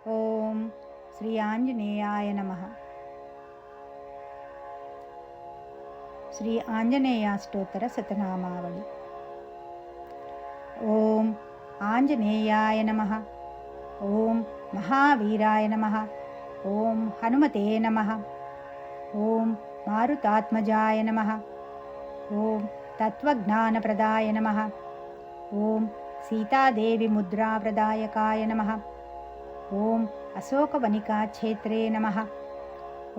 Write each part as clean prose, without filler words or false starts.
ఓం శ్రీ ఆంజనేయాయ నమః. శ్రీ ఆంజనేయాష్టోత్తర శతనామావళి. ఓం ఆంజనేయాయ నమః. ఓం మహావీరాయ నమః. ఓం హనుమతే నమః. ఓం మారుతాత్మజాయ నమః. ఓం తత్వజ్ఞానప్రదాయ నమః. ఓం సీతాదేవి ముద్రాప్రదాయకాయ నమః. ఓం అశోకవనికాక్షేత్రే నమః.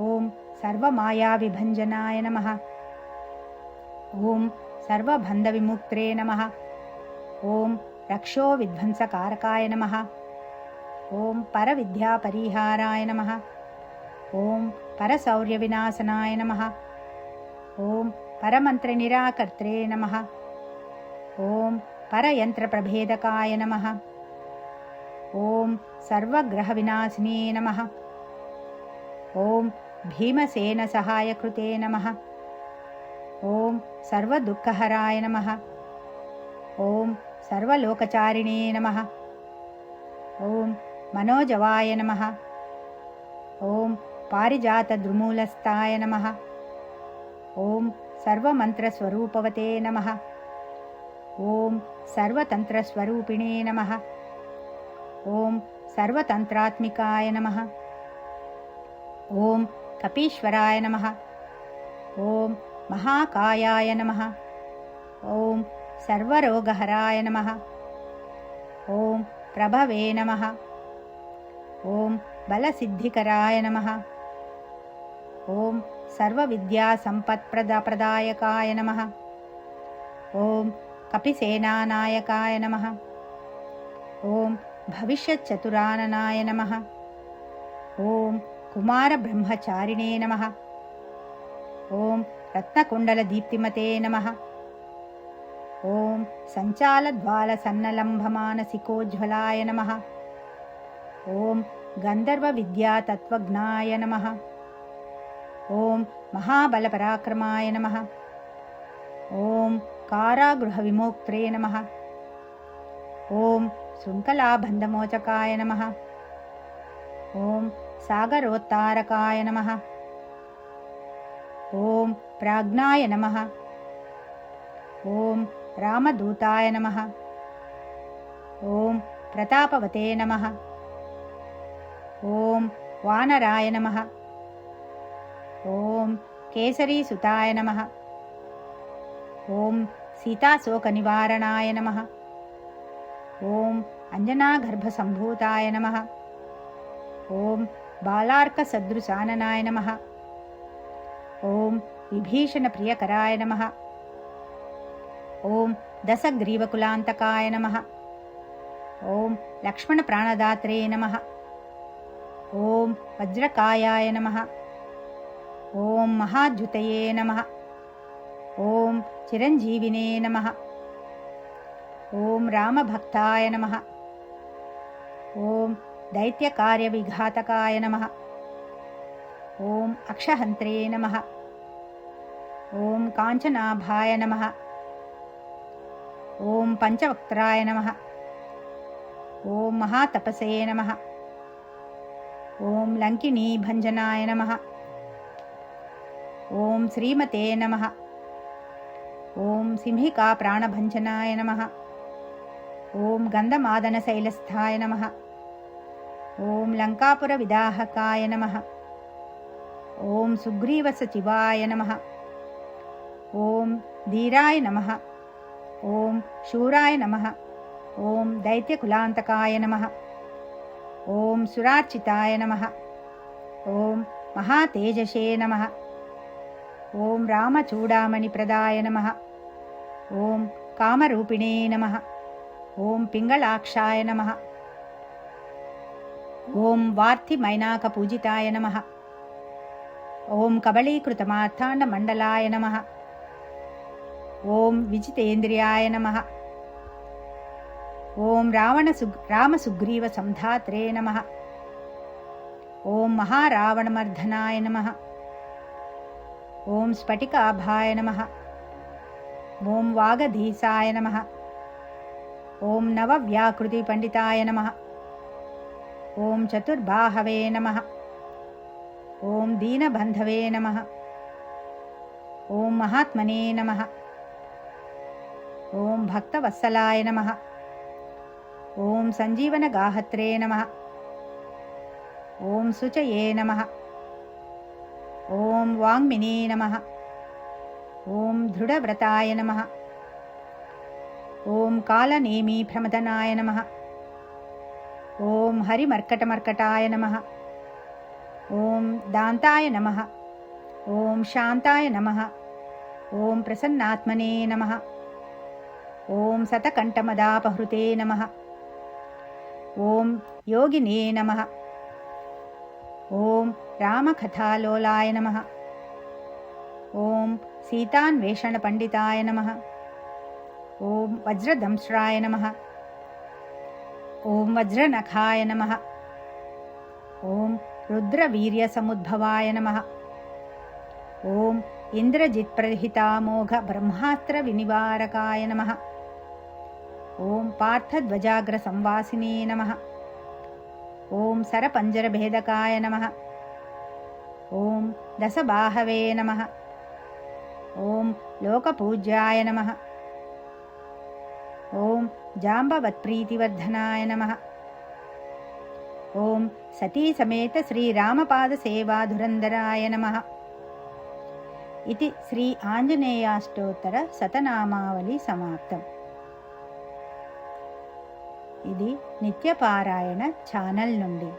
ఓం సర్వమాయావిభంజనాయ నమః. ఓం సర్వబంధవిముక్త్రే నమః. ఓం రక్షోవిధ్వంసకారకాయ నమః. ఓం పరవిద్యాపరిహారాయ నమః. ఓం పరశౌర్యవినాశనాయ నమః. ఓం పరమంత్రనిరాకర్త్రే నమః. ఓం పరయంత్రప్రభేదకాయ నమః. ఓం సర్వగ్రహవినాశినే నమః. ఓం భీమసేనసహాయకృతే నమః. ఓం సర్వదుఃఖహరాయ నమః. ఓం సర్వలోకచారిణే నమః. ఓం మనోజవాయ నమః. ఓం పారిజాతద్రుమూలస్థాయ నమః. ఓం సర్వమంత్రస్వరూపవతే నమః. ఓం సర్వతంత్రస్వరూపిణే నమః. ఓం సర్వతంత్రాత్మికాయ నమః. ఓం కపీశ్వరాయ నమః. ఓం మహాకాయాయ నమః. ఓం సర్వరోగహరాయ నమః. ఓం ప్రభవే నమః. ఓం బలసిద్ధికరాయ నమః. ఓం సర్వవిద్యాసంపత్ప్రదాయకాయ నమః. ఓం కపిసేనానాయకాయ నమః. ఓం భవిష్యచ్చతురాననాయ నమః. ఓం కుమారబ్రహ్మచారిణే నమః. ఓం రత్నకుండలదీప్తిమతే నమః. ఓం సంచాలద్వాలసన్నలంభమానసికోజ్వలాయ నమః. ఓం గంధర్వవిద్యాతత్వజ్ఞాయ నమః. ఓం మహాబలపరాక్రమాయ నమః. ఓం కారాగృహవిమోక్త్రే నమః. ఓం శృంఖలాబంధమోచకాయ నమః. ఓం సాగరోత్తారకాయ నమః. ఓం ప్రాజ్ఞాయ నమః. ఓం రామదూతాయ నమః. ఓం ప్రతాపవతే నమః. ఓం వానరాయ నమః. ఓం కేసరీసుతాయ నమః. ఓం సీతాశోకనివారణాయ నమః. ఓం అంజనాగర్భసంభూతాయ నమః. ఓం బాలార్కసదృశాననాయ నమః. ఓం విభీషణప్రియకరాయ నమః. ఓం దశగ్రీవకులాంతకాయ నమః. ఓం లక్ష్మణప్రాణదాత్రే నమః. ఓం వజ్రకాయాయ నమః. ఓం మహాద్యుతయే నమః. ఓం చిరంజీవినే నమః. ఓం రామభక్తాయ నమః. ఓం దైత్యకార్యవిఘాతకాయ నమః. ఓం అక్షహంత్రే నమః. ఓం కాంచనాభాయ నమః. ఓం పంచవక్త్రాయ నమః. ఓం మహాతపసే నమః. ఓం లంకినీభంజనాయ నమః. ఓం శ్రీమతే నమః. ఓం సింహికా ప్రాణభంజనాయ నమః. ఓం గంధమాదనశైలస్థాయ నమః. ఓం లంకాపుర విదాహకాయ నమః. ఓం సుగ్రీవసచివాయ నమః. ఓం ధీరాయ నమః. ఓం శూరాయ నమః. ఓం దైత్యకులాంతకాయ నమః. ఓం సురార్చితాయ నమః. ఓం మహాతేజసే నమః. ఓం రామచూడామణిప్రదాయ నమః. ఓం కామరూపిణే నమః. ఓం పింగళాక్షాయ నమః. ఓం వార్తిమైనాకపూజితాయ నమః. ఓం కబళీకృతమార్థాండమండలాయ నమః. ఓం విజితేంద్రియాయ నమః. ఓం రామసుగ్రీవ సంధాత్రే నమః. ఓం మహారావణమర్ధనాయ నమః. ఓం స్ఫటికాభాయ నమః. ఓం వాగధీసాయ నమః. ఓం నవవ్యాకృతి పండితాయ నమః. ఓం చతుర్బాహవే నమః. ఓం దీనబంధవే నమః. ఓం మహాత్మనే నమః. ఓం భక్తవత్సలాయ నమః. ఓం సంజీవనగాహత్రే నమః. ఓం శుచయే నమః. ఓం వాంగ్మినే నమః. ఓం దృఢవ్రతాయ నమః. ఓం కాలనేమీప్రమదనాయ నమః. ఓం హరిమర్కటమర్కటాయ నమః. ఓం దాంతాయ నమః. ఓం శాంతాయ నమః. ఓం ప్రసన్నాత్మనే నమః. ఓం శతకంఠమదాపహృతే నమః. ఓం యోగినే నమః. ఓం రామకథాలోలాయ నమః. ఓం సీతాన్వేషణపండితాయ నమః. ఓం వజ్రదంశ్రాయ నమః. ఓం వజ్రనఖాయ నమః. ఓం రుద్రవీర్యసముద్భవాయ నమః. ఓం ఇంద్రజిత్ప్రహితామోఘ బ్రహ్మాస్త్రవినివారకాయ నమః. ఓం పార్థధ్వజాగ్రసంవాసినే నమః. ఓం సరపంజరభేదకాయ నమః. ఓం దశబాహవే నమః. ఓం లోకపూజ్యాయ నమః. ఓం జాంబవత్ప్రీతివర్ధనాయ నమః. ఓం సతీసమేత శ్రీరామపాదసేవాధురంధరాయ నమః. ఇది శ్రీ ఆంజనేయాష్టోత్తర శతనామావళి సమాప్తం. ఇది నిత్యపారాయణ ఛానల్ నుండి.